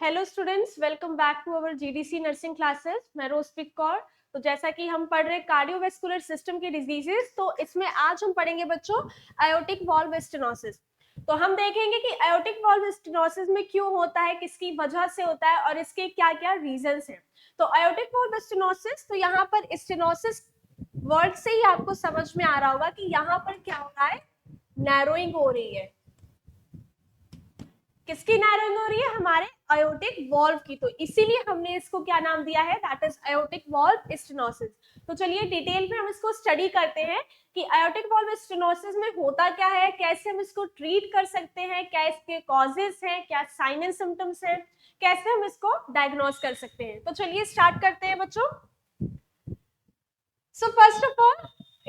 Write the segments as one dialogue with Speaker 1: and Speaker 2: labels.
Speaker 1: Hello students, welcome back to our GDC nursing classes. मैं रोजप्रीत कौर। तो जैसा कि हम पढ़ रहे कार्डियोवैस्कुलर सिस्टम की डिजीजेस, तो इसमें आज हम पढ़ेंगे बच्चों आयोटिक वाल्व स्टेनोसिस। तो हम देखेंगे कि आयोटिक वाल्व स्टेनोसिस में क्यों होता है, किसकी वजह से होता है और इसके क्या क्या रीजंस हैं। तो आयोटिक वाल्व स्टेनोसिस, तो यहाँ पर स्टेनोसिस वर्ड से ही आपको समझ में आ रहा होगा कि यहाँ पर क्या हो रहा है, नैरोइंग हो रही है। किसकी नैरोइंग हो रही है? हमारे आयोटिक वॉल्व की। तो इसीलिए हमने इसको क्या नाम दिया है, that is aortic valve stenosis. तो चलिए डिटेल में हम इसको स्टडी करते हैं कि आयोटिक वॉल्व स्टेनोसिस में होता क्या है, कैसे हम इसको ट्रीट कर सकते हैं, क्या इसके कॉजेस हैं, क्या साइन एंड सिम्टम्स हैं, कैसे हम इसको डायग्नोज कर सकते हैं। तो चलिए स्टार्ट करते हैं बच्चों। So first of all,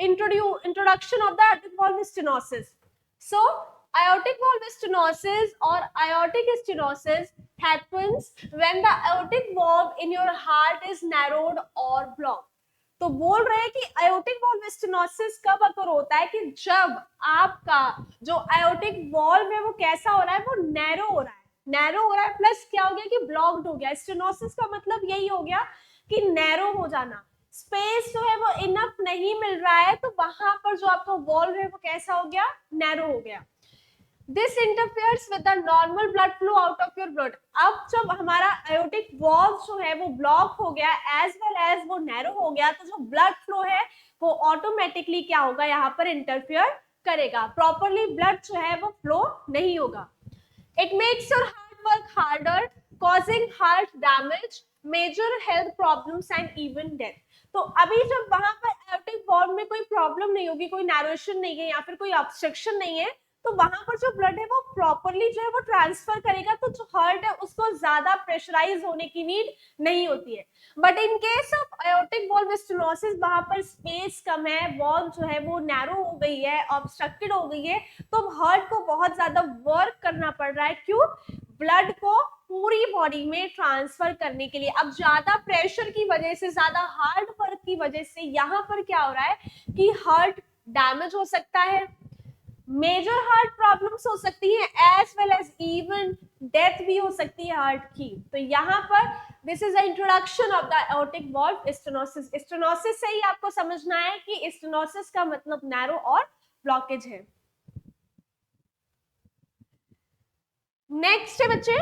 Speaker 1: introduction of the aortic valve stenosis. So aortic valve stenosis or aortic stenosis happens when the aortic valve in your heart is narrowed or blocked. तो बोल रहे हैं कि aortic valve stenosis कब अकर होता है कि जब आपका जो aortic valve है वो कैसा हो रहा है, वो नैरो हो रहा है, नैरो हो रहा है प्लस क्या हो गया कि ब्लॉक्ड हो गया। स्टेनोसिस का मतलब यही हो गया कि नैरो हो जाना, स्पेस जो है वो इनफ नहीं मिल रहा है, तो वहां पर जो आपका वॉल्व है वो कैसा हो गया, नैरो हो गया। This interferes with the normal blood flow out of your blood. अब जब हमारा आयोटिक वॉल्व जो है वो ब्लॉक हो गया एज वेल एज वो नैरो हो गया, तो जो ब्लड फ्लो है वो ऑटोमेटिकली क्या होगा, यहाँ पर इंटरफेयर करेगा, प्रॉपरली ब्लड जो है वो फ्लो नहीं होगा। It makes your heart work harder, causing heart damage, major health problems and even death. तो अभी जब वहां पर aortic valve में कोई प्रॉब्लम नहीं होगी, कोई नैरोशन नहीं है या फिर कोई ऑब्स्ट्रक्शन नहीं है, तो वहां पर जो ब्लड है वो प्रॉपरली जो है वो ट्रांसफर करेगा, तो जो हार्ट है उसको ज्यादा प्रेशराइज होने की नीड नहीं होती है। But in case of aortic valve stenosis वहां पर स्पेस कम है, वॉल्व जो है वो नैरो हो गई है, ऑब्स्ट्रक्टेड हो गई है, तो हार्ट को बहुत ज्यादा वर्क करना पड़ रहा है। क्यों? ब्लड को पूरी बॉडी में ट्रांसफर करने के लिए। अब ज्यादा प्रेशर की वजह से, ज्यादा हार्ड वर्क की वजह से यहाँ पर क्या हो रहा है कि हार्ट डैमेज हो सकता है, मेजर हार्ट प्रॉब्लम्स हो सकती है, as well as even death भी हो सकती है हार्ट की। तो यहाँ पर this is the introduction of the aortic valve stenosis। Stenosis से ही आपको समझना है कि स्टेनोसिस का मतलब नैरो और ब्लॉकेज है। नेक्स्ट है बच्चे,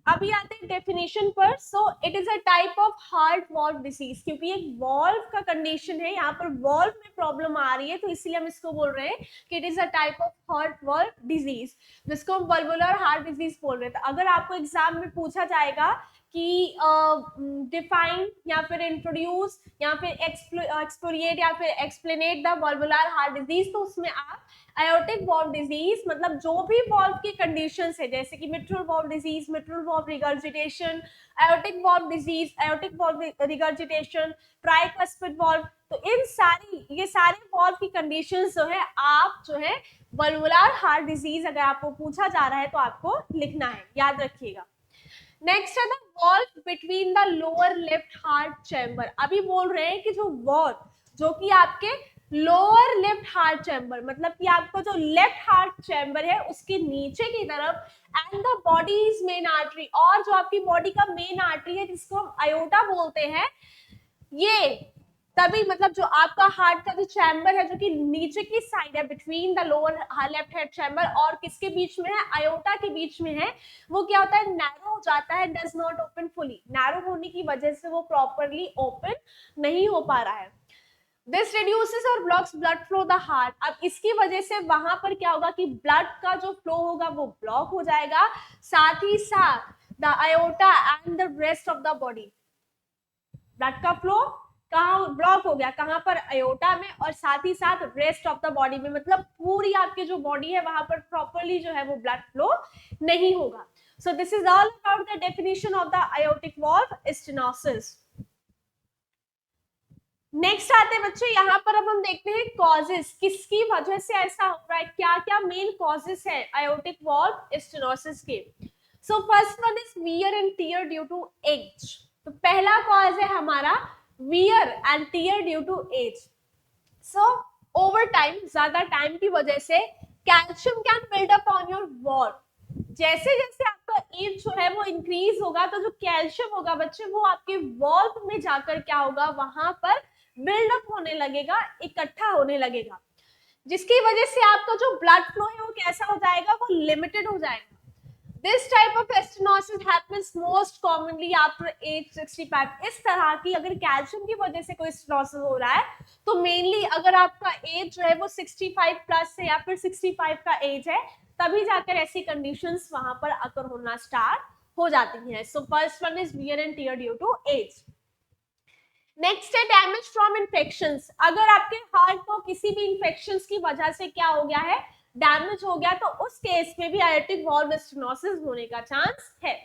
Speaker 1: अभी आते हैं डेफिनेशन पर। So it is a type of heart valve disease, क्योंकि एक वॉल्व का कंडीशन है, यहाँ पर वॉल्व में प्रॉब्लम आ रही है, तो इसीलिए हम इसको बोल रहे हैं कि it is a type of heart valve disease, जिसको हम वल्वुलर हार्ट डिजीज बोल रहे थे। अगर आपको एग्जाम में पूछा जाएगा कि डिफाइन या फिर इंट्रोड्यूस या फिर एक्सप्लोरिएट या फिर एक्सप्लेनेट द वल्वुलर हार्ट डिजीज, तो उसमें आप aortic valve disease मतलब जो भी valve की conditions है, जैसे कि mitral valve disease, mitral valve regurgitation, aortic valve disease, aortic valve regurgitation, tricuspid valve, तो इन सारी ये सारे valve की conditions जो है, आप जो है valvular heart disease अगर आपको पूछा जा रहा है तो आपको लिखना है, याद रखिएगा। नेक्स्ट है the valve between the lower left heart chamber. अभी बोल रहे हैं कि जो वॉल्व जो कि आपके लोअर लेफ्ट हार्ट चैम्बर, मतलब कि आपको जो लेफ्ट हार्ट चैम्बर है उसके नीचे की तरफ, and the bodies main artery, और जो आपकी बॉडी का मेन आर्टरी है जिसको हम आयोटा बोलते हैं, ये तभी मतलब जो आपका हार्ट का जो चैम्बर है जो कि नीचे की साइड है, between the lower left head chamber और किसके बीच में है, आयोटा के बीच में है, वो क्या होता है, नैरो हो जाता है, does not open fully. Narrow होने की वजह से वो प्रॉपरली ओपन नहीं हो पा रहा है। दिस रिड्यूसेस और blocks blood flow the heart. अब इसकी वजह से वहां पर क्या होगा कि ब्लड का जो फ्लो होगा वो ब्लॉक हो जाएगा, साथ ही साथ the iota and the rest of the body, blood का फ्लो कहाँ ब्लॉक हो गया, कहां पर, अयोटा में, और साथ ही साथ रेस्ट ऑफ द बॉडी में, मतलब पूरी आपकी जो बॉडी है वहां पर प्रॉपरली जो है वो ब्लड फ्लो नहीं होगा। So this is all about the definition of the aortic valve stenosis. Next आते हैं बच्चे, यहाँ पर अब हम देखते हैं कॉजेस, किसकी वजह से ऐसा हो रहा है, क्या क्या मेन कॉजेस है आयोटिक वॉल्व स्टेनोसिस के। So first one is wear and tear due to age. तो पहला कॉज है हमारा wear and tear due to age. So over time, ज्यादा टाइम की वजह से calcium can build up on your wall, जैसे जैसे आपका एज जो है वो इंक्रीज होगा तो जो कैल्शियम होगा बच्चे वो आपके वॉल्व में जाकर क्या होगा, वहां पर बिल्डअप होने लगेगा, इकट्ठा होने लगेगा, जिसकी वजह से आपका जो ब्लड फ्लो है वो कैसा हो जाएगा, वो लिमिटेड हो जाएगा। This type of stenosis happens most commonly after age 65. इस तरह की अगर कैल्शियम की वजह से कोई स्टेनोसिस हो रहा है तो मेनली अगर आपका एज जो है वो 65 प्लस है या फिर 65 का एज है, तभी जाकर ऐसी कंडीशंस वहां पर अकर होना स्टार्ट हो जाती हैं। So first one is wear and tear due to age. Next है डैमेज फ्रॉम इन्फेक्शंस। अगर आपके हार्ट को किसी भी इन्फेक्शंस की वजह से क्या हो गया है, डैमेज हो गया, तो उस केस में भी आयोटिक वॉल्व स्टेनोसिस होने का चांस है।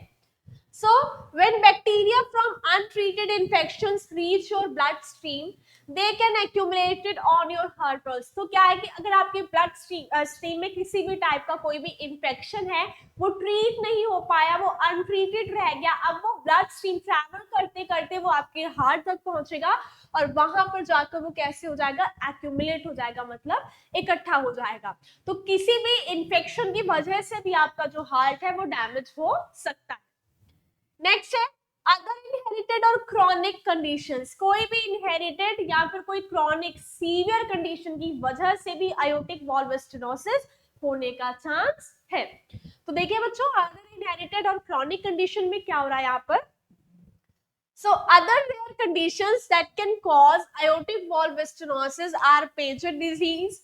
Speaker 1: So, when bacteria from untreated infections reach your bloodstream, they can accumulate it on your heart pulse. तो क्या है कि अगर आपके ब्लड स्ट्रीम में किसी भी टाइप का कोई भी इंफेक्शन है, वो ट्रीट नहीं हो पाया, वो अनट्रीटेड रह गया, अब वो ब्लड स्ट्रीम ट्रैवल करते करते वो आपके हार्ट तक पहुंचेगा और वहां पर जाकर वो कैसे हो जाएगा, एक्यूमुलेट हो जाएगा, मतलब इकट्ठा हो जाएगा। तो किसी भी इंफेक्शन की वजह से भी आपका जो हार्ट है वो डैमेज हो सकता है। नेक्स्ट है अदर इनहेरिटेड और क्रॉनिक कंडीशंस। कोई भी इनहेरिटेड या फिर कोई क्रॉनिक सीवियर कंडीशन की वजह से भी आयोटिक वॉल्व स्टेनोसिस होने का चांस है। तो देखिए बच्चों, अदर इनहेरिटेड और क्रॉनिक कंडीशन में क्या हो रहा है यहाँ पर। So other rare conditions that can cause aortic valve stenosis are Paget disease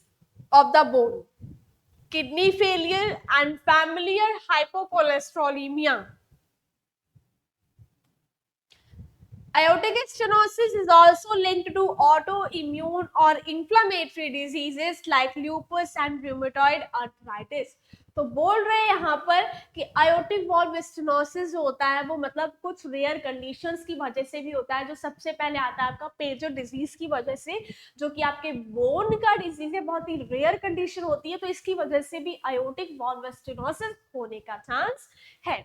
Speaker 1: of the bone, kidney failure, and familial hypocholesterolemia. Aortic stenosis is also linked to autoimmune or inflammatory diseases like lupus and rheumatoid arthritis. तो बोल रहे हैं यहाँ पर कि aortic valve stenosis जो होता है वो मतलब कुछ रेयर कंडीशंस की वजह से भी होता है। जो सबसे पहले आता है आपका पेजर डिजीज की वजह से, जो कि आपके बोन का डिजीज है, बहुत ही रेयर कंडीशन होती है, तो इसकी वजह से भी aortic valve stenosis होने का चांस है।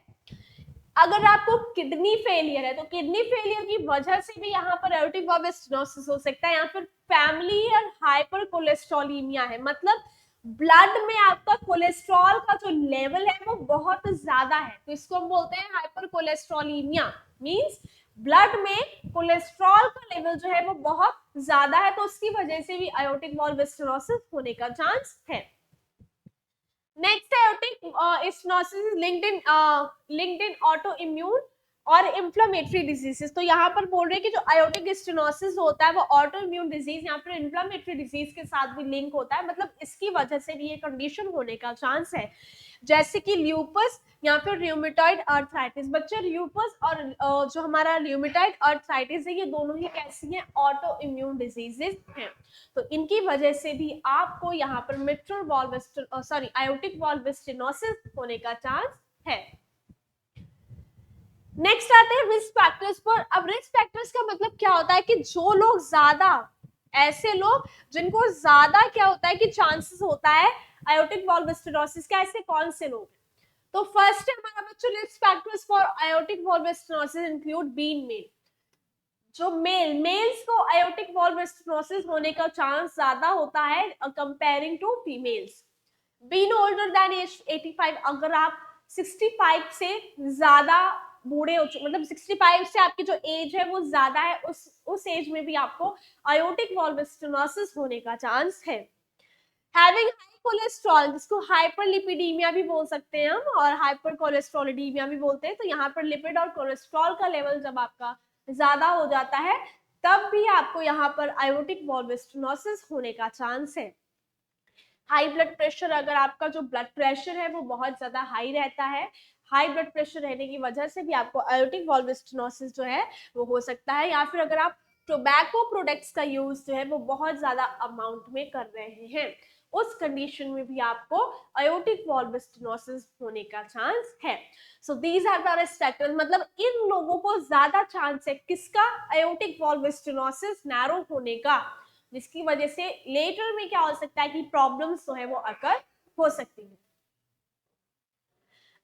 Speaker 1: अगर आपको किडनी फेलियर है तो किडनी फेलियर की वजह से भी यहाँ पर एओर्टिक valve stenosis हो सकता है। यहाँ पर फैमिलियल हाइपर कोलेस्ट्रोलीमिया है, मतलब ब्लड में आपका कोलेस्ट्रॉल का जो लेवल है वो बहुत ज्यादा है, तो इसको हम बोलते हैं हाइपर कोलेस्ट्रोलीमिया। मींस ब्लड में कोलेस्ट्रॉल का लेवल जो है वो बहुत ज्यादा है, तो उसकी वजह से भी एओर्टिक valve stenosis होने का चांस है। Next aortic stenosis is linked in autoimmune और इन्फ्लामेटरी डिजीजेस। तो यहाँ पर बोल रहे हैं कि जो aortic stenosis होता है वो ऑटोइम्यून डिजीज या फिर इन्फ्लामेटरी डिजीज के साथ भी लिंक होता है, मतलब इसकी वजह से भी ये कंडीशन होने का चांस है, जैसे कि ल्यूपस या फिर र्यूमेटॉइड आर्थराइटिस। बच्चे ल्यूपस और जो हमारा र्यूमेटॉइड आर्थराइटिस है, ये दोनों ही कैसी हैं, ऑटो इम्यून डिजीजेस हैं। तो इनकी वजह से भी आपको यहाँ पर mitral valve aortic valve stenosis होने का चांस है। नेक्स्ट आते हैं रिस्क फैक्टर्स पर। अब रिस्क फैक्टर्स का मतलब क्या होता है कि जो लोग ज्यादा, ऐसे लोग जिनको ज्यादा क्या होता है कि चांसेस होता है आयोटिक वॉल्व स्टेनोसिस का, ऐसे कौन से लोग। तो फर्स्ट है हमारा बच्चों risk factors for aortic valve stenosis include being male. जो मेल्स को आयोटिक वॉल्व स्टेनोसिस होने का चांस ज्यादा होता है comparing to females. Being older than age 85, अगर आप 65 से ज्यादा बूढ़े हो चुके, मतलब 65 से आपकी जो एज है वो ज्यादा है, उस एज में भी आपको आयोटिक वॉल्व स्टेनोसिस होने का चांस है। हैविंग हाई कोलेस्ट्रॉल, जिसको हाइपरलिपिडीमिया भी बोल सकते हैं हम और हाइपर कोलेस्ट्रोलिडीमिया भी बोलते हैं। तो यहाँ पर लिपिड और कोलेस्ट्रॉल का लेवल जब आपका ज्यादा हो जाता है तब भी आपको यहाँ पर आयोटिक वॉल्व स्टेनोसिस होने का चांस है। हाई ब्लड प्रेशर, अगर आपका जो ब्लड प्रेशर है वो बहुत ज्यादा हाई रहता है, हाई ब्लड प्रेशर रहने की वजह से भी आपको आयोटिक वॉल्व स्टेनोसिस जो है वो हो सकता है। या फिर अगर आप टोबैको प्रोडक्ट्स का यूज जो है वो बहुत ज्यादा अमाउंट में कर रहे हैं, उस कंडीशन में भी आपको आयोटिक वॉल्व स्टेनोसिस होने का चांस है। So these are the risk factors, मतलब इन लोगों को ज्यादा चांस है किसका, आयोटिक वॉल्व स्टेनोसिस नैरो होने का, जिसकी वजह से लेटर में क्या हो सकता है कि प्रॉब्लम्स जो है वो अकर हो सकती है।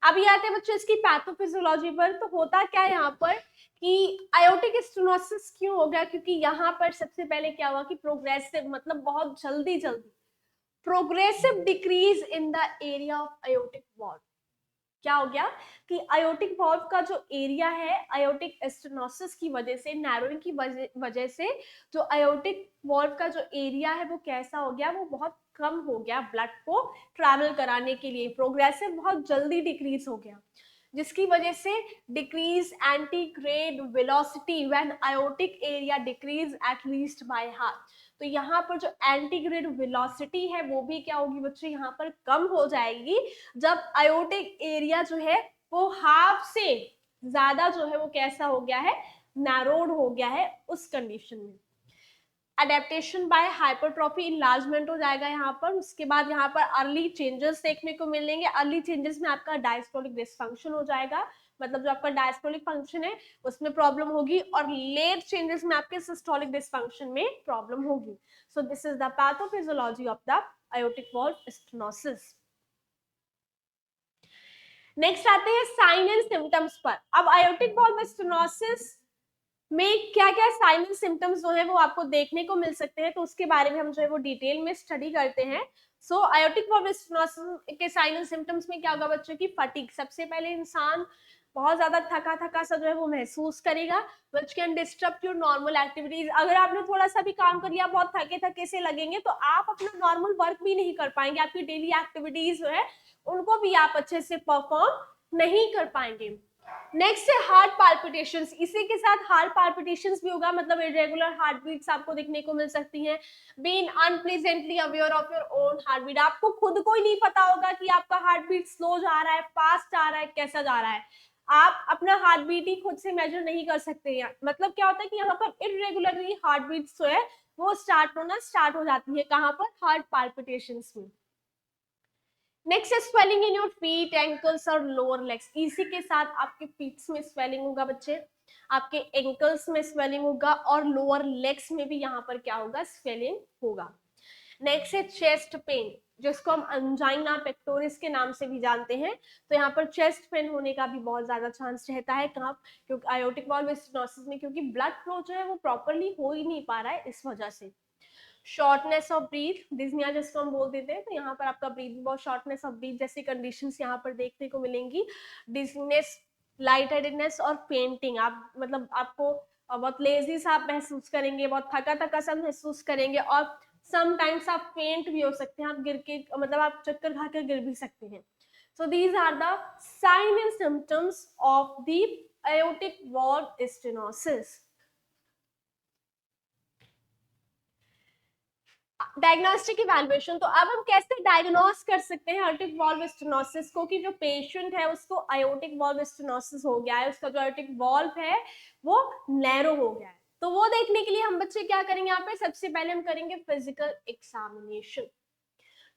Speaker 1: अभी आते हैं बच्चों इसकी पैथोफिजियोलॉजी पर। तो होता क्या है यहाँ पर कि आयोटिक स्टेनोसिस क्यों हो गया, क्योंकि यहाँ पर सबसे पहले क्या हुआ कि प्रोग्रेसिव, मतलब बहुत जल्दी progressive decrease in the area of aortic valve. क्या हो गया कि आयोटिक वॉल्व का जो एरिया है आयोटिक स्टेनोसिस की वजह से, नैरोइंग की वजह से जो आयोटिक वॉल्व का जो एरिया है वो कैसा हो गया, वो बहुत कम हो गया ब्लड को ट्रैवल कराने के लिए, प्रोग्रेसिव बहुत जल्दी डिक्रीज हो गया, जिसकी वजह से decrease antegrade velocity when aortic area decrease at least by half. तो यहाँ पर जो एंटीग्रेड वेलोसिटी है वो भी क्या होगी बच्चे, यहाँ पर कम हो जाएगी जब आयोटिक एरिया जो है वो हाफ से ज्यादा जो है वो कैसा हो गया है, नैरोड हो गया है उस कंडीशन में। अडेप्टेशन बाय हाइपरट्रॉफी इनलार्जमेंट हो जाएगा यहाँ पर। उसके बाद यहाँ पर अर्ली चेंजेस देखने को मिलेंगे। अर्ली चेंजेस में आपका डायस्टोलिक डिसफंक्शन हो जाएगा, मतलब जो आपका डायस्टोलिक फंक्शन है उसमें प्रॉब्लम होगी, और लेट चेंजेस में आपके सिस्टोलिक डिसफंक्शन में प्रॉब्लम होगी। So this is the pathophysiology of the aortic valve stenosis. Next आते हैं साइन एंड सिम्टम्स पर। अब आयोटिक वॉल्व स्टेनोसिस में क्या क्या साइन एंड सिम्टम्स जो है वो आपको देखने को मिल सकते हैं, तो उसके बारे में हम जो है वो डिटेल में स्टडी करते हैं। सो आयोटिक वॉल्व स्टेनोसिस के साइन एंड सिम्टम्स में क्या होगा बच्चों की, फटीग। सबसे पहले इंसान बहुत ज्यादा थका थका सा जो है वो महसूस करेगा, which can disturb your normal activities. अगर आपने थोड़ा सा भी काम कर लिया बहुत थके थके से लगेंगे तो आप अपना नॉर्मल वर्क भी नहीं कर पाएंगे, आपकी डेली एक्टिविटीज जो है उनको भी आप अच्छे से परफॉर्म नहीं कर पाएंगे। नेक्स्ट है हार्ट पाल्पिटेशंस। इसी के साथ हार्ट पाल्पिटेशंस भी होगा, मतलब इरेगुलर हार्ट बीट्स आपको देखने को मिल सकती हैं। Being unpleasantly aware of your own heart beat, आपको खुद को ही नहीं पता होगा कि आपका हार्ट बीट स्लो जा रहा है, फास्ट जा रहा है, कैसा जा रहा है। आप अपना हार्ट बीट ही खुद से मेजर नहीं कर सकते हैं। मतलब क्या होता है कि यहाँ पर इरेगुलरली हार्ट बीट्स जो है वो स्टार्ट हो जाती है, कहाँ पर, हार्ट पाल्पिटेशंस में। नेक्स्ट है swelling in your feet, ankles और लोअर लेग्स। इसी के साथ आपके फीट्स में स्वेलिंग होगा बच्चे, आपके एंकल्स में स्वेलिंग होगा, और लोअर लेग्स में भी यहाँ पर क्या होगा, स्वेलिंग होगा। नेक्स्ट है चेस्ट पेन, जिसको हम अंजाइना पेक्टोरिस के नाम से भी जानते हैं। तो यहाँ पर चेस्ट पेन होने का भी बहुत ज्यादा चांस रहता है, कहाँ, क्योंकि आयोटिक वॉल्व स्टेनोसिस में, क्योंकि ब्लड फ्लो जो है वो प्रॉपरली हो ही नहीं पा रहा है इस वजह से। शॉर्टनेस ऑफ ब्रीथ, डिस्निया जिसको हम बोल देते हैं, तो यहाँ पर आपका ब्रीथ बहुत, शॉर्टनेस ऑफ ब्रीथ जैसी कंडीशंस यहाँ पर देखने को मिलेंगी। डिजनेस, लाइट हेडेडनेस और फेंटिंग, आप मतलब आपको बहुत लेजी सा आप महसूस करेंगे, बहुत थका थका सा महसूस करेंगे, और समटाइम्स आप फेंट भी हो सकते हैं, आप गिर के मतलब आप चक्कर खाकर गिर भी सकते हैं। So these are the sign and symptoms of the aortic valve stenosis. Diagnostic evaluation, तो अब हम कैसे डायग्नोस कर सकते हैं आयोटिक वॉल्व स्टेनोसिस को, कि जो पेशेंट है उसको आयोटिक वॉल्व स्टेनोसिस हो गया है, उसका जो आयोटिक वॉल्व है वो नैरो हो गया है। तो वो देखने के लिए हम बच्चे क्या करेंगे, यहाँ पे सबसे पहले हम करेंगे फिजिकल एग्जामिनेशन।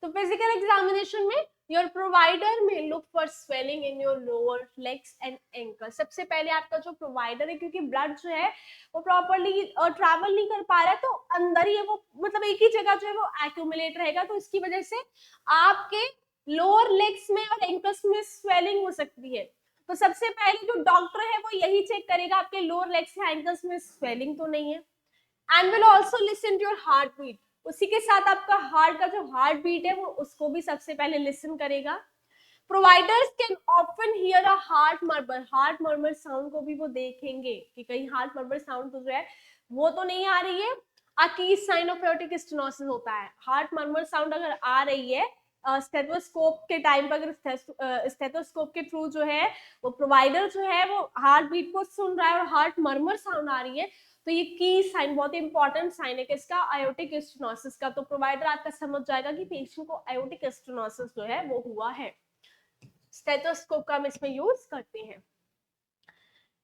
Speaker 1: तो फिजिकल एग्जामिनेशन में योर प्रोवाइडर में look for swelling in your lower legs and ankle. सबसे पहले आपका जो प्रोवाइडर है, क्योंकि ब्लड जो है वो प्रॉपरली ट्रैवल नहीं कर पा रहा है, तो अंदर ही है वो, मतलब एक ही जगह जो है वो एक्यूमुलेट रहेगा, तो इसकी वजह से आपके लोअर लेग्स में और एंकल्स में स्वेलिंग हो सकती है। तो सबसे पहले जो डॉक्टर है वो यही चेक करेगा आपके लोअर लेग्स या एंकल्स में स्वेलिंग तो नहीं है, and will also listen to your heart beat. उसी के साथ आपका हार्ट का जो हार्ट बीट है वो उसको भी सबसे पहले लिसन करेगा। Providers can often here a heart murmur sound को भी वो देखेंगे कि कहीं हार्ट मर्मर साउंड तो जो है वो तो नहीं आ रही है। अ की साइन ऑफ एओर्टिक स्टेनोसिस होता है, हार्ट मर्मर साउंड अगर आ रही है स्टेथोस्कोप के टाइम पर, अगर स्टेथोस्कोप के थ्रू जो है वो प्रोवाइडर जो है वो हार्ट बीट को सुन रहा है और हार्ट मर्मर साउंड आ रही है, तो ये की साइन बहुत इंपॉर्टेंट साइन है किसका, आयोटिक स्टेनोसिस का। तो प्रोवाइडर आपका समझ जाएगा कि पेशेंट को आयोटिक स्टेनोसिस जो है वो हुआ है। स्टेथोस्कोप का हम इसमें यूज करते हैं।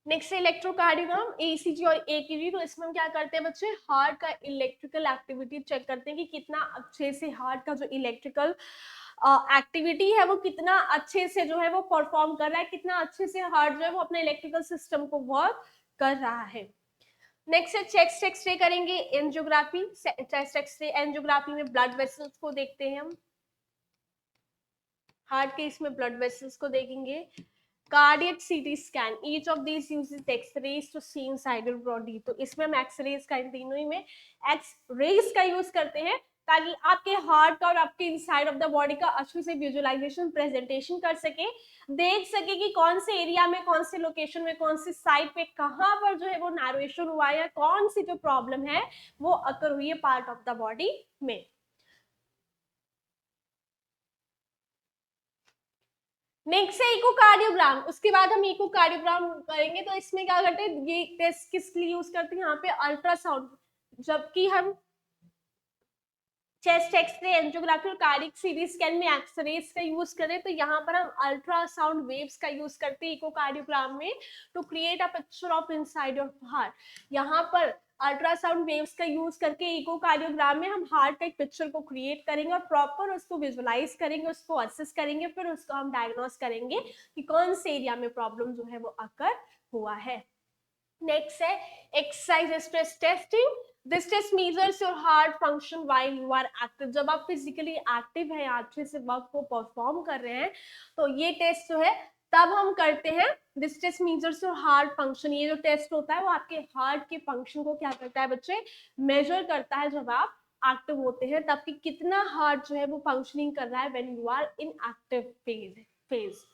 Speaker 1: नेक्स्ट इलेक्ट्रोकार्डियोग्राम, एसीजी और एकीजी। तो इसमें हम क्या करते हैं बच्चे, हार्ट का इलेक्ट्रिकल एक्टिविटी चेक करते हैं कि कितना अच्छे से हार्ट का जो इलेक्ट्रिकल एक्टिविटी है वो कितना अच्छे से जो है वो परफॉर्म कर रहा है, कितना अच्छे से हार्ट जो है वो अपने इलेक्ट्रिकल सिस्टम को वर्क कर रहा है। नेक्स्ट है चेस्ट एक्सरे करेंगे, एंजियोग्राफी। चेस्ट एक्सरे एंजियोग्राफी में ब्लड वेसल्स को देखते हैं हम, हार्ट के इसमें ब्लड वेसल्स को देखेंगे। Cardiac CT scan, each of these uses x-rays to see inside your body. तो इसमें हम एक्सरेज का, इन तीनों ही में एक्सरेज का यूज करते हैं ताकि आपके हार्ट का और आपके इनसाइड ऑफ द बॉडी का अच्छे से विजुअलाइजेशन प्रेजेंटेशन कर सके, देख सके कि कौन से एरिया में, कौन से लोकेशन में, कौन सी साइड पे कहाँ पर जो है वो नैरोएशन हुआ है, या कौन सी जो प्रॉब्लम है वो अकर हुई है पार्ट ऑफ द बॉडी में। नेक्स्ट है इकोकार्डियोग्राम। उसके बाद हम इकोकार्डियोग्राम करेंगे। तो इसमें क्या करते हैं, ये टेस्ट किस लिए यूज करते हैं, यहाँ पे अल्ट्रासाउंड, जबकि हम चेस्ट एक्सरे, एंजियोग्राफी और कार्डियक सीटी स्कैन में एक्सरेज का यूज करें, तो यहाँ पर हम अल्ट्रासाउंड वेव्स का यूज करते हैं इकोकार्डियोग्राम में to create a picture of inside of heart. यहाँ पर अल्ट्रासाउंड वेव्स का यूज करके इकोकार्डियोग्राम में हम हार्ट का एक पिक्चर को क्रिएट करेंगे और प्रॉपर उसको विजुअलाइज करेंगे, उसको असेस करेंगे, फिर उसको हम डायग्नोस करेंगे कि कौन से एरिया में प्रॉब्लम जो है वो अकर हुआ है। नेक्स्ट है exercise stress testing. This test measures your heart function while you are active. जब आप फिजिकली एक्टिव हैं, अच्छे से वर्क को परफॉर्म कर रहे हैं, तो ये टेस्ट जो है तब हम करते हैं। This test measures your heart function. ये जो टेस्ट होता है वो आपके हार्ट के फंक्शन को क्या करता है बच्चे, मेजर करता है जब आप एक्टिव होते हैं, तब कि कितना हार्ट जो है वो फंक्शनिंग कर रहा है when you are in active phase.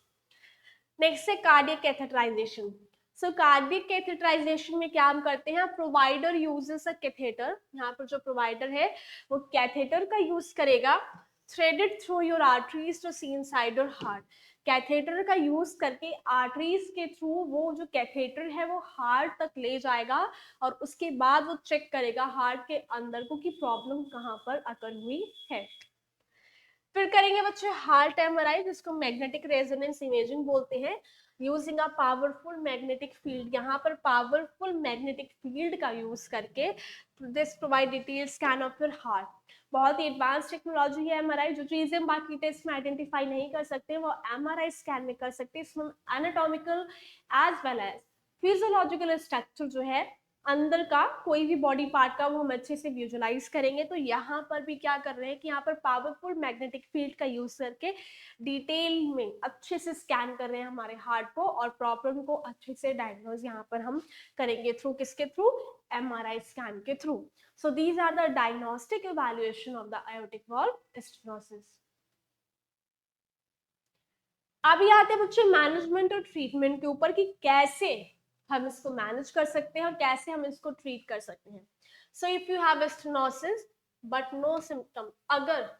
Speaker 1: Next है cardiac catheterization. So cardiac catheterization में क्या हम करते हैं, प्रोवाइडर यूजेस अ कैथेटर। यहाँ पर जो प्रोवाइडर है वो कैथेटर का यूज करेगा, threaded through your arteries to see inside your heart. Catheter का यूज करके आर्टरीज के थ्रू वो जो कैथेटर है वो हार्ट तक ले जाएगा और उसके बाद वो चेक करेगा हार्ट के अंदर को कि प्रॉब्लम कहाँ पर अकर हुई है। फिर करेंगे बच्चे हार्ट एमआरआई, जिसको मैग्नेटिक रेजोनेंस इमेजिंग बोलते हैं, using a powerful magnetic field. यहाँ पर पावरफुल मैग्नेटिक फील्ड का यूज करके this provide detail scan of your heart. बहुत ही एडवांस टेक्नोलॉजी है एमआरआई, जो चीजें बाकी टेस्ट में आइडेंटिफाई नहीं कर सकते वो एमआरआई स्कैन में कर सकते हैं। इसमें anatomical as well as physiological structure जो है अंदर का कोई भी बॉडी पार्ट का वो हम अच्छे से विजुअलाइज करेंगे। तो यहाँ पर भी क्या कर रहे हैं कि यहाँ पर पावरफुल मैग्नेटिक फील्ड का यूज करके डिटेल में अच्छे से स्कैन कर रहे हैं हमारे हार्ट को और प्रॉब्लम को अच्छे से डायग्नोज यहाँ पर हम करेंगे थ्रू किसके थ्रू, एमआरआई स्कैन के through. So these are the diagnostic evaluation of the aortic valve stenosis। अभी आते हैं बच्चे मैनेजमेंट और ट्रीटमेंट के ऊपर कि कैसे हम इसको मैनेज कर सकते हैं और कैसे हम इसको ट्रीट कर सकते हैं। So if you have stenosis but no symptom, अगर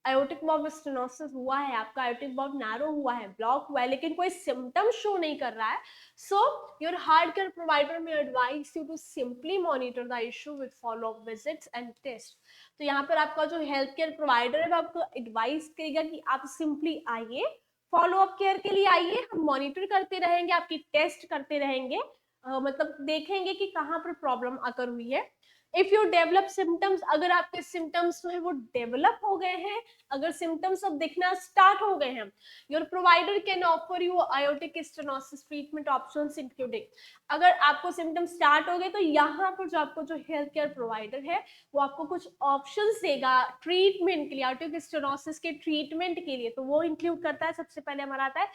Speaker 1: aortic valve stenosis हुआ है, आपका aortic valve नैरो हुआ है, ब्लॉक हुआ है, लेकिन कोई सिम्टम शो नहीं कर रहा है, so your heart care provider may advise you to simply monitor the issue with follow up visits and test. तो यहाँ पर आपका जो हेल्थ केयर प्रोवाइडर है वो आपको एडवाइस करेगा कि आप सिंपली आइए, फॉलो अप केयर के लिए आइए, हम मॉनिटर करते रहेंगे, आपकी टेस्ट करते रहेंगे, मतलब देखेंगे कि कहाँ पर प्रॉब्लम अकर हुई है। इफ यू डेवलप सिम्टम्स, अगर आपके सिम्टम्स जो है वो डेवलप हो गए हैं, अगर सिम्टम्स अब दिखना स्टार्ट हो गए हैं, your provider can offer you aortic stenosis treatment options including. अगर आपको सिम्टम्स स्टार्ट हो गए तो यहाँ पर जो आपको जो हेल्थ केयर प्रोवाइडर है वो आपको कुछ ऑप्शंस देगा ट्रीटमेंट के लिए, aortic stenosis के ट्रीटमेंट के लिए। तो वो इंक्लूड करता है, सबसे पहले हमारा आता है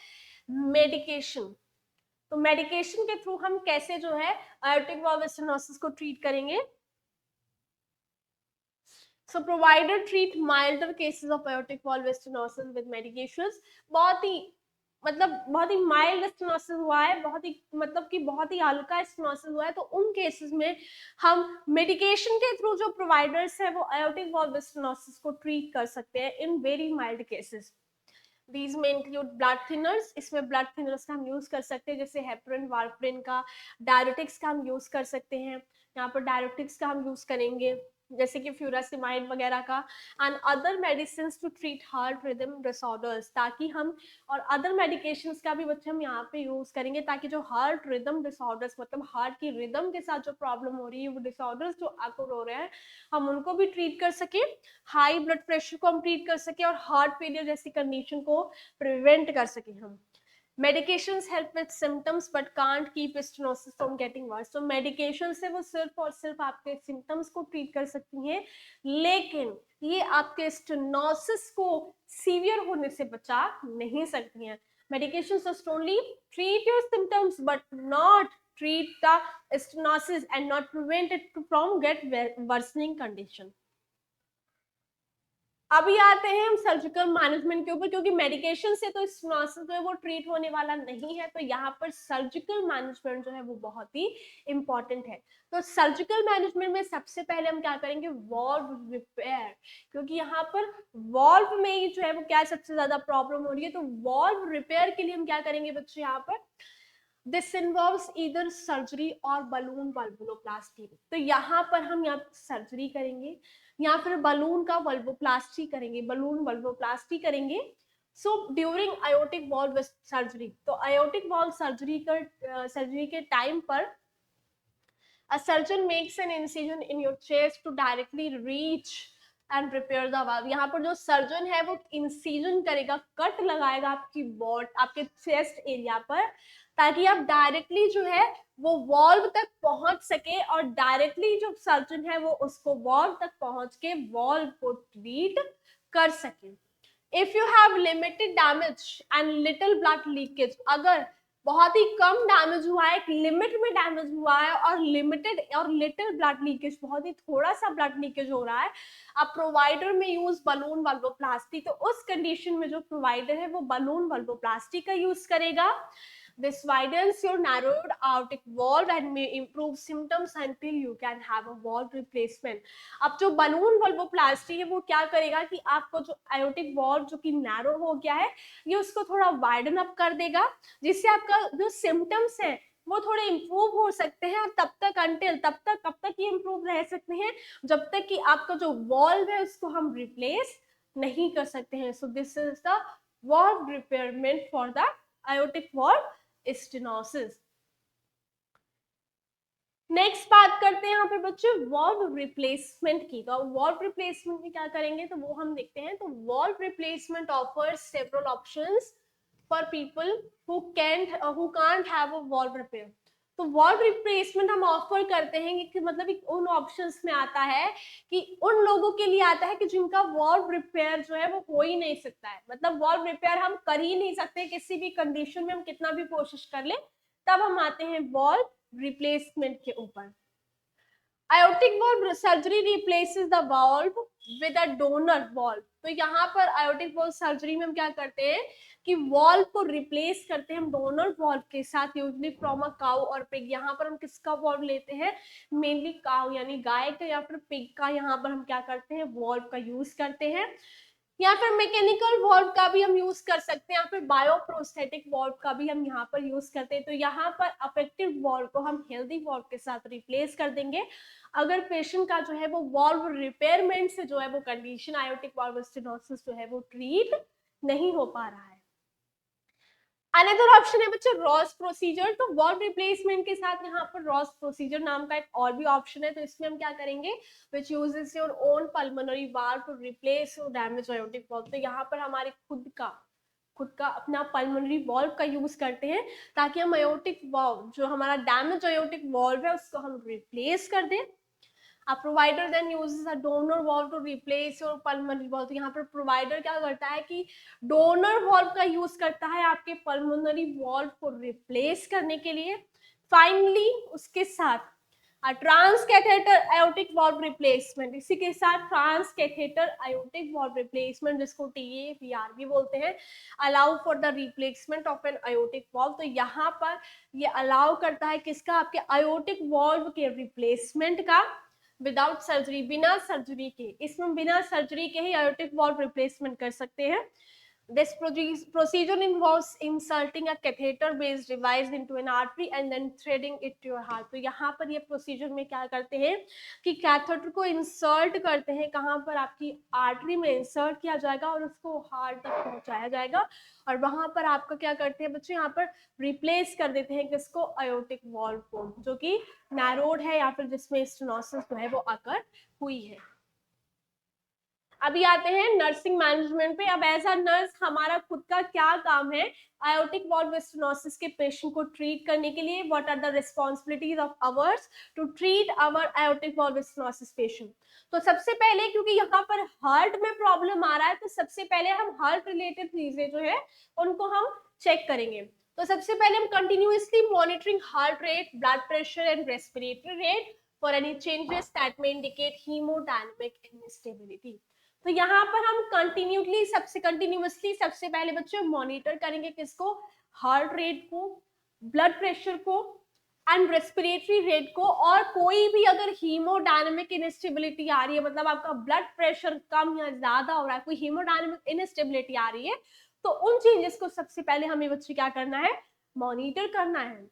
Speaker 1: मेडिकेशन। तो मेडिकेशन के थ्रू हम कैसे जो है aortic valve stenosis को ट्रीट करेंगे। So provider treat milder cases of aortic valve stenosis with medications। बहुत ही बहुत ही माइल्ड स्टेनोसिस हुआ है, बहुत ही कि बहुत ही हल्का स्टेनोसिस हुआ है, तो उन केसेस में हम मेडिकेशन के थ्रू जो प्रोवाइडर्स है वो aortic valve stenosis को ट्रीट कर सकते हैं in very mild cases. These में इंक्लूड ब्लड थिनर्स, इसमें ब्लड थिनर्स का हम यूज कर सकते हैं, जैसे हेपरिन, वारफरिन का, डायरेटिक्स का हम यूज कर सकते हैं। यहाँ पर डायरेटिक्स का हम यूज करेंगे जैसे कि फ्यूरासिमाइड वगैरह का, and other medicine to treat heart rhythm disorders, ताकि हम और अदर मेडिकेशंस का भी बच्चे हम यहाँ पे यूज करेंगे ताकि जो हार्ट रिदम डिसऑर्डर्स हार्ट की रिदम के साथ जो प्रॉब्लम हो रही है, वो डिसऑर्डर्स जो अकर हो रहे हैं, हम उनको भी ट्रीट कर सके, हाई ब्लड प्रेशर को हम ट्रीट कर सके और हार्ट फेलियर जैसी कंडीशन को प्रिवेंट कर सके हम। Medications help with symptoms but can't keep stenosis from getting worse। तो medication से वो सिर्फ और सिर्फ आपके symptoms को treat कर सकती हैं, लेकिन ये आपके stenosis को severe होने से बचा नहीं सकती हैं। Medications just only treat your symptoms but not treat the stenosis and not prevent it from get worsening condition। अभी आते हैं हम सर्जिकल मैनेजमेंट के ऊपर, क्योंकि मेडिकेशन से तो स्टेनोसिस जो है वो ट्रीट होने वाला नहीं है, तो यहाँ पर सर्जिकल मैनेजमेंट जो है वो बहुत ही इंपॉर्टेंट है। तो सर्जिकल मैनेजमेंट में सबसे पहले हम क्या करेंगे, वॉल्व रिपेयर, क्योंकि यहाँ पर वॉल्व में ही जो है वो क्या सबसे ज्यादा प्रॉब्लम हो रही है। तो वॉल्व रिपेयर के लिए हम क्या करेंगे बच्चों, यहाँ पर दिस इन्वॉल्व्स ईदर सर्जरी और बलून वल्वोप्लास्टी। तो यहाँ पर हम यहाँ सर्जरी करेंगे या फिर बलून का वल्वोप्लास्टी करेंगे, बलून वल्वोप्लास्टी करेंगे। So during aortic valve surgery, तो आयोटिक वॉल्व सर्जरी के टाइम पर a surgeon makes an incision in your chest to directly reach and repair the valve। यहाँ पर जो सर्जन है वो इंसिजन करेगा, कट लगाएगा आपकी बॉड, आपके चेस्ट एरिया पर, ताकि आप डायरेक्टली जो है वो वॉल्व तक पहुंच सके और डायरेक्टली जो सर्जन है वो उसको वॉल्व तक पहुंच के वॉल्व को ट्रीट कर सके। If you have limited damage and little blood leakage, अगर बहुत ही कम डैमेज हुआ है, एक लिमिट में डैमेज हुआ है और लिमिटेड और लिटिल ब्लड लीकेज, बहुत ही थोड़ा सा ब्लड लीकेज हो रहा है, अब प्रोवाइडर में यूज बलून वल्वोप्लास्टी, तो उस कंडीशन में जो प्रोवाइडर है वो बलून वल्वोप्लास्टी का यूज करेगा। This widens your narrowed aortic valve and may improve symptoms until you can have a valve replacement। अब जो बलून वल्वोप्लास्टी है वो क्या करेगा कि आपको जो आयोटिक वॉल्व जो कि नैरो हो गया है, ये उसको थोड़ा वाइडन अप कर देगा, जिससे आपका जो सिम्टम्स है वो थोड़े इंप्रूव हो सकते हैं। और तब तक कब तक ये इंप्रूव रह सकते हैं, जब तक कि आपका जो वॉल्व है उसको हम रिप्लेस नहीं कर सकते हैं। So this is the valve repayment for the aortic valve stenosis. Next बात करते हैं यहाँ पे बच्चे वॉल्व रिप्लेसमेंट की। तो वॉल्व रिप्लेसमेंट में क्या करेंगे तो वो हम देखते हैं। तो valve replacement offers several options for people who can't have a valve repair. तो वॉल्व रिप्लेसमेंट हम ऑफर करते हैं कि मतलब उन ऑप्शंस में आता है कि उन लोगों के लिए आता है कि जिनका वॉल्व रिपेयर जो है वो हो ही नहीं सकता है, मतलब वॉल्व रिपेयर हम कर ही नहीं सकते किसी भी कंडीशन में, हम कितना भी कोशिश कर ले, तब हम आते हैं वॉल्व रिप्लेसमेंट के ऊपर। Aortic valve surgery replaces the valve with a donor valve. तो यहाँ पर आयोटिक वॉल्व सर्जरी में हम क्या करते हैं कि वॉल्व को रिप्लेस करते हैं हम डोनर वॉल्व के साथ, यूजली फ्रॉम अ काउ और पिग। यहाँ पर हम किसका वॉल्व लेते हैं, मेनली काउ यानी गाय का या फिर पिग का, यहाँ पर हम क्या करते हैं वॉल्व का यूज करते हैं। या फिर मैकेनिकल वॉल्व का भी हम यूज कर सकते हैं, या फिर बायोप्रोस्थेटिक वॉल्व का भी हम यहाँ पर यूज करते हैं। तो यहाँ पर अफेक्टिव वॉल्व को हम हेल्दी वॉल्व के साथ रिप्लेस कर देंगे अगर पेशेंट का जो है वो वॉल्व रिपेयरमेंट से जो है वो कंडीशन आयोटिक वॉल्व स्टेनोसिस जो है वो ट्रीट नहीं हो पा रहा है। अनदर ऑप्शन है बच्चों रॉस प्रोसीजर। तो वॉल्व रिप्लेसमेंट के साथ यहाँ पर रॉस प्रोसीजर नाम का एक और भी ऑप्शन है। तो इसमें हम क्या करेंगे, which uses your own pulmonary valve to replace your damage aortic valve. तो यहाँ पर हमारे खुद का अपना पल्मोनरी वॉल्व का यूज करते हैं ताकि हम आयोटिक वॉल्व जो हमारा डैमेज आयोटिक वॉल्व है उसको हम रिप्लेस कर दें। A provider then uses a donor valve to replace your pulmonary valve। तो यहाँ पर प्रोवाइडर क्या करता है कि डोनर वॉल्व का यूज करता है आपके पल्मोनरी वॉल्व को रिप्लेस करने के लिए। फाइनली उसके साथ ट्रांसकैथेटर आयोटिक वॉल्व रिप्लेसमेंट, इसी के साथ ट्रांसकैथेटर आयोटिक वॉल्व रिप्लेसमेंट जिसको TAVR भी बोलते हैं, allow for the replacement of an aortic valve. तो यहाँ पर ये अलाउ करता है किसका, आपके आयोटिक वॉल्व के रिप्लेसमेंट का, विदाउट सर्जरी, बिना सर्जरी के। इसमें बिना सर्जरी के ही आयोटिक वॉल्व रिप्लेसमेंट कर सकते हैं। This procedure involves inserting a catheter-based device into an artery and then threading it to your heart। तो यहाँ पर ये प्रोसीजर में क्या करते हैं कि कैथेटर को इंसर्ट करते हैं, कहाँ पर आपकी आर्टरी में इंसर्ट किया जाएगा और उसको हार्ट तक पहुंचाया जाएगा, और वहां पर आपका क्या करते हैं बच्चे यहाँ पर रिप्लेस कर देते हैं किसको, आयोटिक वॉल्व को, जो कि नैरोड है या फिर जिसमें स्टेनोसिस जो है वो आकर हुई है। अभी आते हैं नर्सिंग मैनेजमेंट पे। अब एज अ नर्स हमारा खुद का क्या काम है आयोटिक वॉल्व स्टेनोसिस के पेशेंट को ट्रीट करने के लिए। What are the responsibilities of ours to treat our aortic valve stenosis patient. तो सबसे पहले क्योंकि यहाँ पर हार्ट में प्रॉब्लम आ रहा है, तो सबसे पहले हम हार्ट रिलेटेड चीजें जो है उनको हम चेक करेंगे। तो सबसे पहले हम continuously monitoring heart rate, blood pressure and respiratory rate for any changes that may indicate hemodynamic instability। तो यहाँ पर हम कंटिन्यूसली सबसे पहले बच्चों मॉनिटर करेंगे किसको, हार्ट रेट को, ब्लड प्रेशर को एंड रेस्पिरेटरी रेट को, और कोई भी अगर हीमोडायनेमिक इनस्टेबिलिटी आ रही है, मतलब आपका ब्लड प्रेशर कम या ज्यादा हो रहा है, कोई हीमोडायनेमिक इनस्टेबिलिटी आ रही है, तो उन चेंजेस को सबसे पहले हमें बच्चे क्या करना है, मॉनिटर करना है।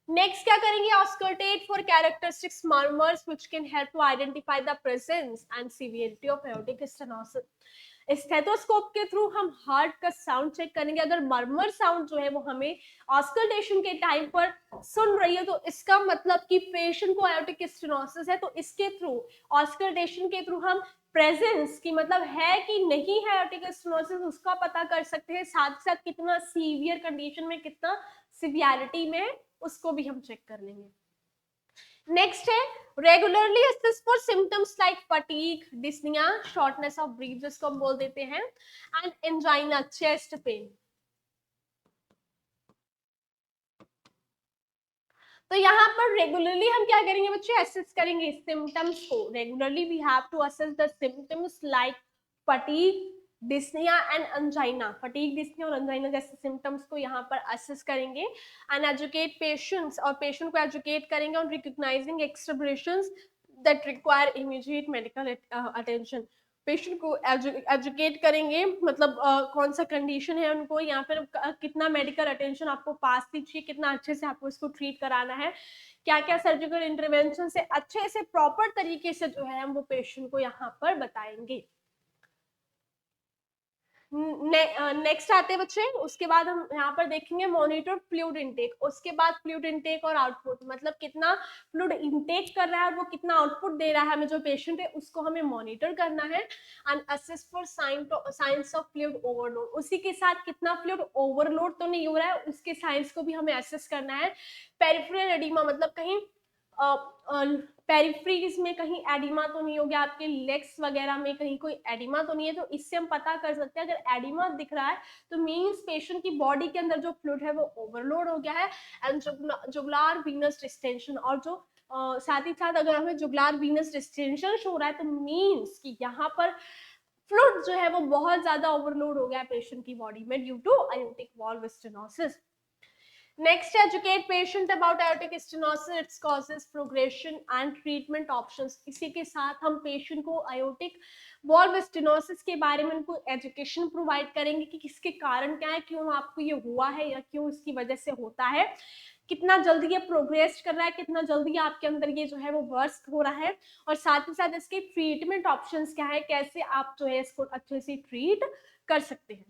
Speaker 1: नेक्स्ट क्या करेंगे, auscultate for characteristics murmurs which can help to identify the presence and severity of aortic stenosis. Stethoscope के थ्रू हम हार्ट का साउंड चेक करेंगे, अगर मर्मर साउंड जो है वो हमें ऑस्कल्टेशन के टाइम पर सुन रही है तो इसका मतलब कि पेशेंट को एओर्टिक स्टेनोसिस है, तो इसके थ्रू ऑस्कल्टेशन के थ्रू हम प्रेजेंस की मतलब है कि नहीं है एओर्टिक स्टेनोसिस उसका पता कर सकते हैं, साथ साथ कितना सीवियर कंडीशन में, कितना सिवियरिटी में उसको भी हम चेक कर लेंगे। नेक्स्ट है regularly assess for symptoms like fatigue, dyspnea, shortness of breath जिसको हम बोल देते हैं, एंड एंजाइना, चेस्ट पेन। तो यहाँ पर रेगुलरली हम क्या करेंगे बच्चे, असेस करेंगे सिम्टम्स को। Regularly we have to assess the symptoms like fatigue, dyspnea and angina. Fatigue, dyspnea और अंजाइना जैसे सिम्टम्स को यहाँ पर असेस करेंगे एंड एजुकेट पेशेंट्स, और पेशेंट को एजुकेट करेंगे on recognizing expressions that require immediate medical attention. Patient को एजुकेट करेंगे, मतलब कौन सा कंडीशन है उनको, या फिर कितना मेडिकल अटेंशन आपको पास दीजिए, कितना अच्छे से आपको इसको ट्रीट कराना है, क्या क्या सर्जिकल इंटरवेंशन से अच्छे से प्रॉपर तरीके से जो है हम वो पेशेंट को यहाँ पर बताएंगे। नेक्स्ट आते हैं बच्चे, उसके बाद हम यहाँ पर देखेंगे मॉनिटर फ्लूइड इनटेक। उसके बाद फ्लूइड इनटेक और आउटपुट, मतलब कितना फ्लूइड इनटेक कर रहा है और वो कितना आउटपुट दे रहा है हमें, जो पेशेंट है उसको हमें मॉनिटर करना है। And assess for science of fluid overload, उसी के साथ कितना फ्लूइड ओवरलोड तो नहीं हो रहा है उसके साइंस को भी हमें असेस करना है। पेरिफेरल एडिमा, मतलब कहीं पेरिफ्रीज में कहीं एडिमा तो नहीं हो गया, आपके लेग्स वगैरह में कहीं कोई एडिमा तो नहीं है, तो इससे हम पता कर सकते हैं अगर एडिमा दिख रहा है तो मींस पेशेंट की बॉडी के अंदर जो फ्लूइड है वो ओवरलोड हो गया है। एंड जुगुलार वीनस डिस्टेंशन, और जो साथ ही साथ अगर हमें जुगुलार वीनस डिस्टेंशन हो रहा है तो मींस कि यहाँ पर फ्लूइड जो है वो बहुत ज्यादा ओवरलोड हो गया है पेशेंट की बॉडी में due to aortic valve stenosis। Next, educate patient about aortic stenosis, its causes, progression and treatment options। इसी के साथ हम पेशेंट को aortic valve stenosis के बारे में उनको एजुकेशन प्रोवाइड करेंगे कि किसके कारण क्या है, क्यों आपको ये हुआ है या क्यों इसकी वजह से होता है, कितना जल्दी ये प्रोग्रेस कर रहा है, कितना जल्दी आपके अंदर ये जो है वो वर्स्ट हो रहा है, और साथ ही साथ इसके ट्रीटमेंट ऑप्शंस क्या है, कैसे आप जो है इसको अच्छे से ट्रीट कर सकते हैं।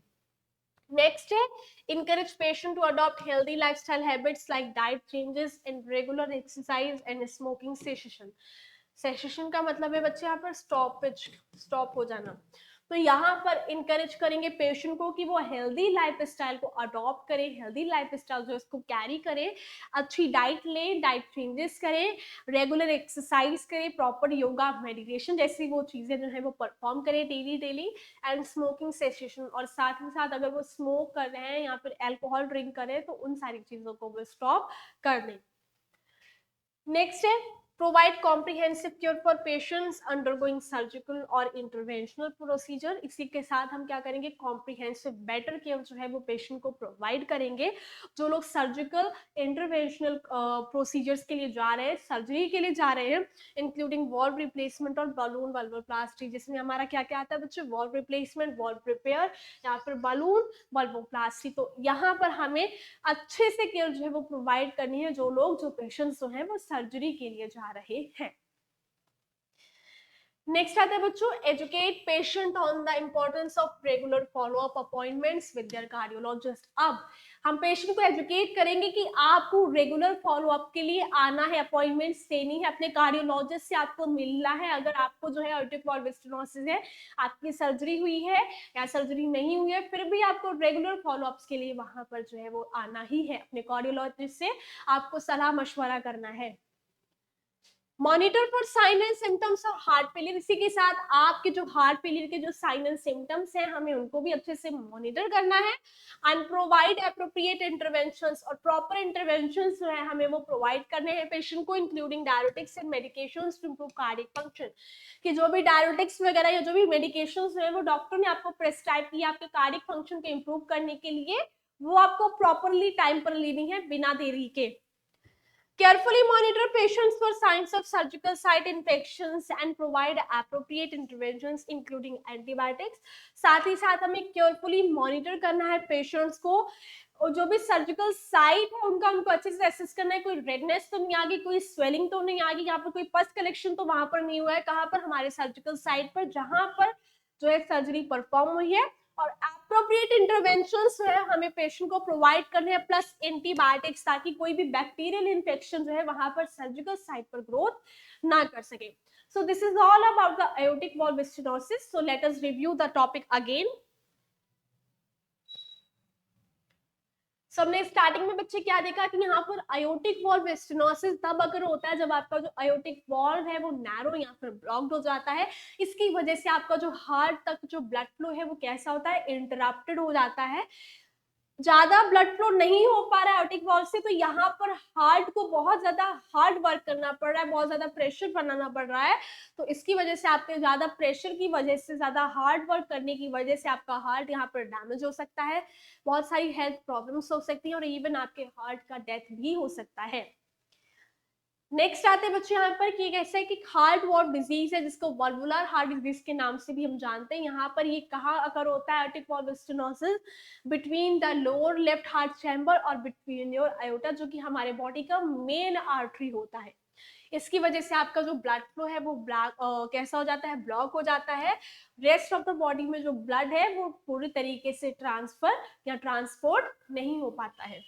Speaker 1: Next है encourage patient to adopt healthy lifestyle habits like diet changes and regular exercise and smoking cessation। Session का मतलब है बच्चे यहाँ पर स्टॉपेज, स्टॉप हो जाना। तो यहाँ पर इंकरेज करेंगे पेशेंट को कि वो हेल्दी लाइफस्टाइल को अडॉप्ट करे, हेल्दी लाइफस्टाइल जो इसको कैरी करे, अच्छी डाइट ले, डाइट चेंजेस करे, रेगुलर एक्सरसाइज करे, प्रॉपर योगा मेडिटेशन जैसी वो चीजें जो है वो परफॉर्म करे डेली एंड स्मोकिंग सेशन, और साथ ही साथ अगर वो स्मोक कर रहे हैं या फिर अल्कोहल ड्रिंक कर रहे हैं तो उन सारी चीजों को वो स्टॉप कर दें। नेक्स्ट है provide comprehensive cure for patients undergoing surgical और इंटरवेंशनल प्रोसीजर। इसी के साथ हम क्या करेंगे, कॉम्प्रिहेंसिव बेटर केयर जो है वो पेशेंट को प्रोवाइड करेंगे। जो लोग सर्जिकल इंटरवेंशनल प्रोसीजर्स के लिए जा रहे हैं, सर्जरी के लिए जा रहे हैं, इंक्लूडिंग वॉल्व रिप्लेसमेंट और बलून वल्वोप्लास्टी, जिसमें हमारा क्या क्या आता है बच्चे, वॉल्व रिप्लेसमेंट, वॉल्व रिपेयर या फिर बलून वल्वोप्लास्टी। तो यहाँ पर हमें अच्छे से केयर जो है वो प्रोवाइड करनी है जो लोग, जो पेशेंट्स जो हैं वो सर्जरी के लिए जा रहे हैं। नेक्स्ट आता है बच्चों educate patient on the importance of regular follow up appointments with their cardiologist. अब हम पेशेंट को एजुकेट करेंगे कि आपको रेगुलर फॉलो अप के लिए आना है, अपॉइंटमेंट्स लेनी है, अपने कार्डियोलॉजिस्ट से आपको मिलना है। अगर आपको जो है aortic valve stenosis है, आपकी सर्जरी हुई है या सर्जरी नहीं हुई है, फिर भी आपको रेगुलर फॉलो अप्स के लिए वहां पर जो है वो आना ही है, अपने कार्डियोलॉजिस्ट से आपको सलाह मशवरा करना है। Monitor for sign and symptoms of heart failure, इसी के साथ आपके जो हार्ट फेलियर के जो साइन एंड सिम्टम्स हैं हमें उनको भी अच्छे से मॉनिटर करना है एंड प्रोवाइड एप्रोप्रिएट इंटरवेंशंस, और प्रॉपर इंटरवेंशंस जो है हमें वो प्रोवाइड करने हैं पेशेंट को, including diuretics and medications to improve cardiac function, कि जो भी डायरेटिक्स वगैरह या जो भी मेडिकेशंस है वो डॉक्टर ने आपको प्रेस्क्राइब किया आपके कार्डियक फंक्शन को इम्प्रूव करने के लिए, वो आपको प्रॉपरली टाइम पर लेनी है बिना देरी के। Carefully monitor patients for signs of surgical site infections and provide appropriate interventions including antibiotics। साथ ही साथ हमें केयरफुली मॉनिटर करना है पेशेंट्स को, और जो भी सर्जिकल साइट है उनका उनको अच्छे से असेस करना है, कोई रेडनेस तो नहीं आ गई, कोई स्वेलिंग तो नहीं आ गई, यहाँ पर कोई पस कलेक्शन तो वहां पर नहीं हुआ है, कहाँ पर हमारे सर्जिकल साइट पर जहां पर जो है सर्जरी परफॉर्म हुई है, और एप्रोप्रिएट इंटरवेंशंस जो है हमें पेशेंट को प्रोवाइड करने हैं प्लस एंटीबायोटिक्स, ताकि कोई भी बैक्टीरियल इन्फेक्शन जो है वहां पर सर्जिकल साइट पर ग्रोथ ना कर सके। So this is all about the aortic valve stenosis. So let us review the topic again. So हमने स्टार्टिंग में बच्चे क्या देखा कि यहाँ पर आयोटिक वॉल्व स्टेनोसिस तब अगर होता है जब आपका जो आयोटिक वॉल्व है वो नैरो या फिर ब्लॉक्ड हो जाता है, इसकी वजह से आपका जो हार्ट तक जो ब्लड फ्लो है वो कैसा होता है, इंटरप्टेड हो जाता है, ज्यादा ब्लड फ्लो नहीं हो पा रहा है आयोटिक वॉल्व से, तो यहाँ पर हार्ट को बहुत ज्यादा हार्ड वर्क करना पड़ रहा है, बहुत ज्यादा प्रेशर बनाना पड़ रहा है, तो इसकी वजह से आपके ज्यादा प्रेशर की वजह से, ज्यादा हार्ड वर्क करने की वजह से आपका हार्ट यहाँ पर डैमेज हो सकता है, बहुत सारी हेल्थ प्रॉब्लम्स हो सकती हैं और इवन आपके हार्ट का डेथ भी हो सकता है। नेक्स्ट आते हैं बच्चे यहाँ पर कि कैसे है कि हार्ट वॉल्व डिजीज है जिसको वल्वुलर हार्ट डिजीज के नाम से भी हम जानते हैं। यहाँ पर ये कहाँ अकर होता है, Arctic valve stenosis between the lower left heart chamber और बिटवीन योर आयोटा, जो कि हमारे बॉडी का मेन आर्टरी होता है। इसकी वजह से आपका जो ब्लड फ्लो है वो ब्लॉक कैसा हो जाता है, ब्लॉक हो जाता है, रेस्ट ऑफ द बॉडी में जो ब्लड है वो पूरी तरीके से ट्रांसफर या ट्रांसपोर्ट नहीं हो पाता है।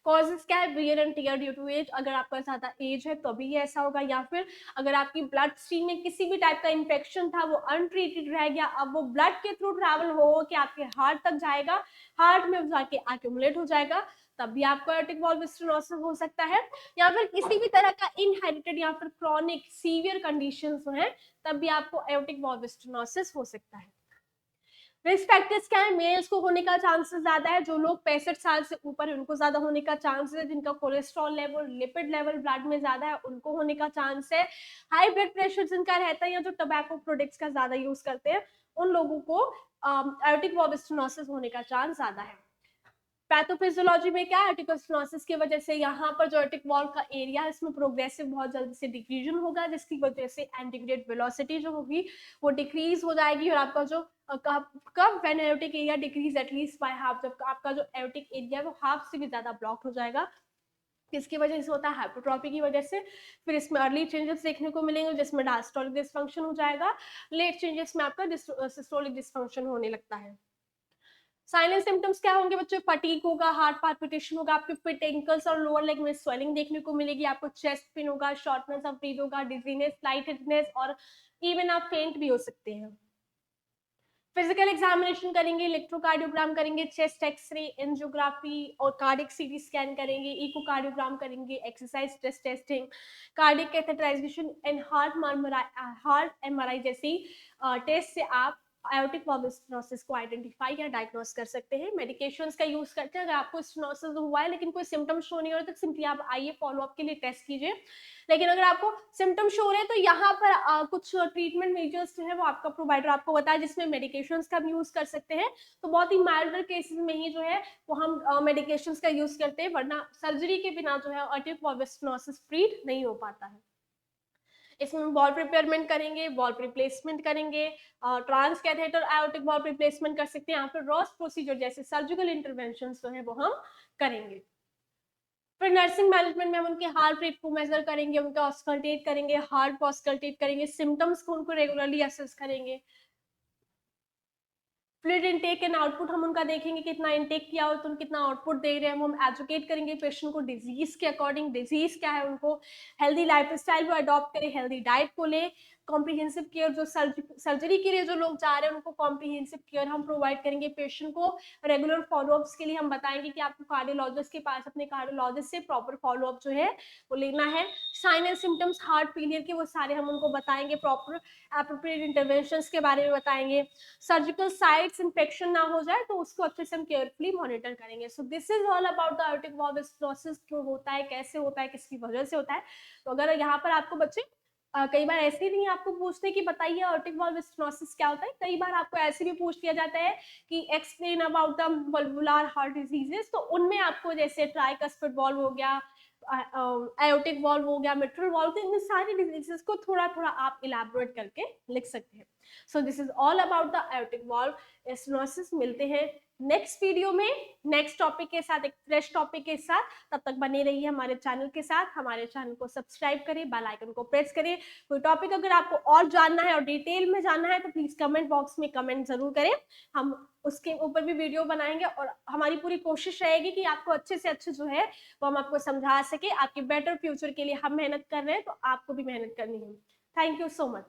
Speaker 1: कॉजेस क्या है, wear and tear due to age, अगर आपका ज्यादा एज है तो भी ऐसा होगा, या फिर अगर आपकी ब्लड स्ट्रीम में किसी भी टाइप का इन्फेक्शन था वो अनट्रीटेड रह गया, अब वो ब्लड के थ्रू ट्रैवल हो के आपके हार्ट तक जाएगा, हार्ट में जाके एक्यूमुलेट हो जाएगा, तब भी आपको आयोटिक वॉल्व स्टेनोसिस हो सकता है, या फिर किसी भी तरह का इनहेरिटेड या फिर क्रॉनिक सीवियर कंडीशंस हैं तब भी आपको आयोटिक वॉल्व स्टेनोसिस हो सकता है। रिस्क फैक्टर्स क्या है, मेल्स को होने का चांसेस ज्यादा है, जो लोग 65 साल से ऊपर है उनको ज्यादा होने का चांस है, जिनका cholesterol level lipid level blood में ज्यादा है उनको होने का चांस है, हाई ब्लड प्रेशर जिनका रहता है या जो टबैको प्रोडक्ट्स का ज्यादा यूज करते हैं उन लोगों को आयोटिक वॉल्व स्टेनोसिस होने का चांस ज्यादा है। पैथोफिजियोलॉजी में क्या है, आर्टिकल स्टेनोसिस की वजह से यहाँ पर जो आर्टिक वॉल्व का एरिया है इसमें प्रोग्रेसिव बहुत जल्दी से डिक्रीजन होगा, जिसकी वजह से एंटीग्रेट वेलोसिटी जो होगी वो डिक्रीज हो जाएगी, और आपका जो कब when aortic area decrease at least by half, जब आपका जो एरोटिक एरिया है वो हाफ से भी ज्यादा ब्लॉक हो जाएगा, किसकी वजह से होता है, हाइपोट्रॉपी की वजह से। फिर इसमें अर्ली चेंजेस देखने को मिलेंगे जिसमें डायस्टोलिक डिसफंक्शन हो जाएगा, लेट चेंजेस में आपका सिस्टोलिक डिसफंक्शन होने लगता है। साइन एंड सिम्टम्स क्या होंगे बच्चों, फटीग होगा, हार्ट पाल्पिटेशन होगा, आपके फिट एंकल्स और लोअर लेग में स्वेलिंग देखने को मिलेगी, आपको चेस्ट पेन होगा, शॉर्टनेस ऑफ ब्रीथ होगा, डिजीनेस, लाइट हेडनेस, और इवन आप फेंट भी हो सकते हैं। फिजिकल एग्जामिनेशन करेंगे, इलेक्ट्रोकार्डियोग्राम करेंगे, चेस्ट एक्सरे, एंजियोग्राफी और कार्डियक सीटी स्कैन करेंगे, इकोकार्डियोग्राम करेंगे, exercise stress testing, cardiac catheterization and heart MRI जैसी टेस्ट से आप आयोटिक वॉल्व स्टेनोसिस को आइडेंटिफाई या डायग्नोस कर सकते हैं। मेडिकेशंस का यूज करते हैं, अगर आपको स्टेनोसिस हुआ है लेकिन कोई सिम्टम शो नहीं हो रहा तो सिंपली आप आइए फॉलो अप के लिए टेस्ट कीजिए, लेकिन अगर आपको सिम्टम शो रहे हैं तो यहाँ पर कुछ ट्रीटमेंट मेजर्स जो है वो आपका प्रोवाइडर आपको बताया, जिसमें मेडिकेशंस का भी यूज कर सकते हैं, तो बहुत ही माइल्डर केसेस में ही जो है वो हम मेडिकेशंस का यूज करते हैं, वरना सर्जरी के बिना जो है आर्टिक वॉल्व स्टेनोसिस ट्रीट नहीं हो पाता है। इसमें वॉल्व रिपेयरमेंट करेंगे, वॉल्व रिप्लेसमेंट करेंगे, trans catheter aortic valve replacement कर सकते हैं, यहाँ पर रॉस प्रोसीजर जैसे सर्जिकल इंटरवेंशन जो है वो हम करेंगे। फिर नर्सिंग मैनेजमेंट में हम उनके हार्ट रेट को मेजर करेंगे, उनका ऑस्कल्टेट करेंगे, हार्ट को ऑस्कल्टेट करेंगे, सिम्टम्स को उनको रेगुलरली असेस करेंगे। फ्लूइड इनटेक एंड आउटपुट हम उनका देखेंगे, कितना इनटेक किया हो तो कितना आउटपुट दे रहे हैं, हम एजुकेट करेंगे पेशेंट को डिजीज के अकॉर्डिंग, डिजीज क्या है, उनको हेल्दी लाइफस्टाइल को अडॉप्ट करें, हेल्दी डाइट को ले, कॉम्प्रिहेंसिव केयर जो सर्जरी के लिए जो लोग जा रहे हैं उनको कॉम्प्रिहेंसिव केयर हम प्रोवाइड करेंगे, पेशेंट को रेगुलर फॉलोअप्स के लिए हम बताएंगे कि आपको कार्डियोलॉजिस्ट के पास अपने कार्डियोलॉजिस्ट से प्रॉपर फॉलोअप जो है वो लेना है। Sign and symptoms heart failure के वो सारे हम उनको बताएंगे, प्रॉपर एप्रोप्रिएट इंटरवेंशंस के बारे में बताएंगे, सर्जिकल साइट्स इन्फेक्शन ना हो जाए तो उसको अच्छे से हम केयरफुली मॉनिटर करेंगे। So this is all about the aortic valve stenosis, क्यों होता है, कैसे होता है, किसकी वजह से होता है। तो अगर यहाँ पर आपको बच्चे कई बार ऐसे ही नहीं आपको पूछते कि बताइए आयोटिक वाल्व स्टेनोसिस क्या होता है, कई बार आपको ऐसे भी पूछ लिया जाता है कि explain about the valvular heart diseases, तो उनमें आपको जैसे ट्राइकस्पिड वाल्व हो गया, आयोटिक वाल्व हो गया, मिट्रल वाल्व, तो इन सारी डिजीजेस को थोड़ा थोड़ा आप इलैबोरेट करके लिख सकते हैं। So this is all about the aortic valve stenosis. मिलते हैं नेक्स्ट वीडियो में नेक्स्ट टॉपिक के साथ, एक फ्रेश टॉपिक के साथ। तब तक बने रहिए हमारे चैनल के साथ, हमारे चैनल को सब्सक्राइब करें, बेल आइकन को प्रेस करें। कोई टॉपिक अगर आपको और जानना है और डिटेल में जानना है तो प्लीज कमेंट बॉक्स में कमेंट जरूर करें, हम उसके ऊपर भी वीडियो बनाएंगे और हमारी पूरी कोशिश रहेगी कि आपको अच्छे से अच्छे जो है वो हम आपको समझा सके। आपके बेटर फ्यूचर के लिए हम मेहनत कर रहे हैं तो आपको भी मेहनत करनी है। Thank you so much.